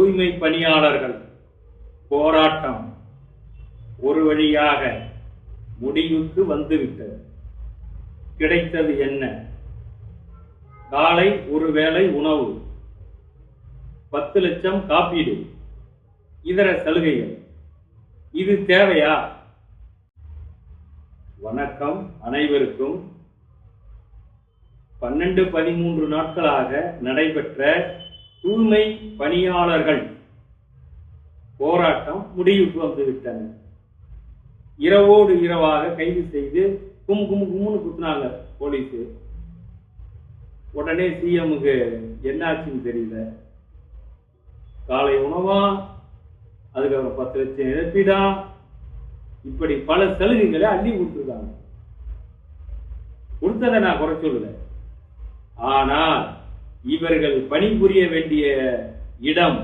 தூய்மை பணியாளர்கள் போராட்டம் ஒரு வழியாக முடிவுக்கு வந்துவிட்டது. கிடைத்தது என்ன? காலை ஒரு வேளை உணவு, 10 லட்சம் காப்பீடு, இதர சலுகைகள். இது தேவையா? வணக்கம் அனைவருக்கும். 12-13 நாட்களாக நடைபெற்ற தூய்மை பணியாளர்கள் போராட்டம் முடிவுக்கு வந்துவிட்டன. இரவோடு இரவாக கைது செய்து கும்னு குத்துனாங்க போலீஸ். உடனே சிஎம்முக்கு என்னாச்சுன்னு தெரியல. காலை உணவா, அதுக்கப்புறம் 10 லட்சம் இழப்பீடா, இப்படி பல சலுகைகளை அள்ளி கொடுத்துருக்காங்க. கொடுத்ததை நான் குறை சொல்லல. ஆனால் இவர்கள் பணிபுரிய வேண்டிய இடம்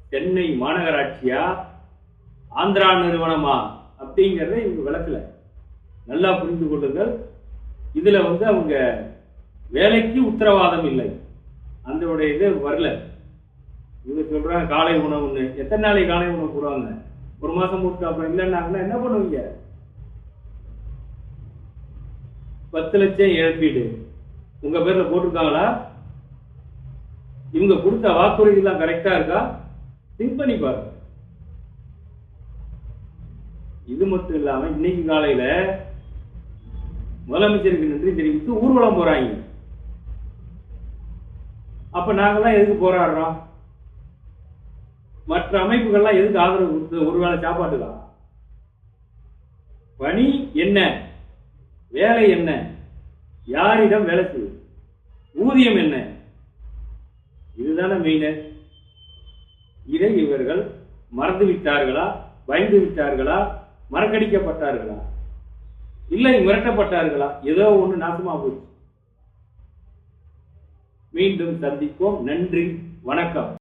சென்னை மாநகராட்சியா ஆந்திரா நிறுவனமா அப்படிங்கிறத இவங்க விளக்கல. நல்லா புரிந்து கொள்ளுங்கள். இதுல அவங்க வேலைக்கு உத்தரவாதம் இல்லை, அந்த இது வரல. இவங்க சொல்றாங்க காலை உணவுன்னு. எத்தனை நாளைக்கு காலை உணவு போடுவாங்க? ஒரு மாசம் போட்டு அப்புறம் இல்லைன்னாங்கன்னா என்ன பண்ணுவீங்க? 10 லட்சம் இழப்பீடு உங்க பேர்ல போட்டிருக்காங்களா? இவங்க கொடுத்த வாக்குறுதி எல்லாம் கரெக்டா இருக்கா? திங்க் பண்ணி பாருங்க. இது மட்டும் இல்லாம இன்னைக்கு காலையில முதலமைச்சருக்கு நன்றி தெரிவித்து ஊர்வலம் போறாங்க. அப்ப நாங்கெல்லாம் எதுக்கு போராடுறோம்? மற்ற அமைப்புகள்லாம் எதுக்கு ஆதரவு கொடுத்து? ஒருவேளை சாப்பாட்டுக்கா? பணி என்ன, வேலை என்ன, யாரிடம் வேலை செய்யும், ஊதியம் என்ன, இதுதானே மெயின். இதை இவர்கள் மறந்து விட்டார்களா, பயந்து விட்டார்களா, மறக்கடிக்கப்பட்டார்களா, இல்லை மிரட்டப்பட்டார்களா? ஏதோ ஒண்ணு நாசமா போச்சு. மீண்டும் சந்திப்போம். நன்றி, வணக்கம்.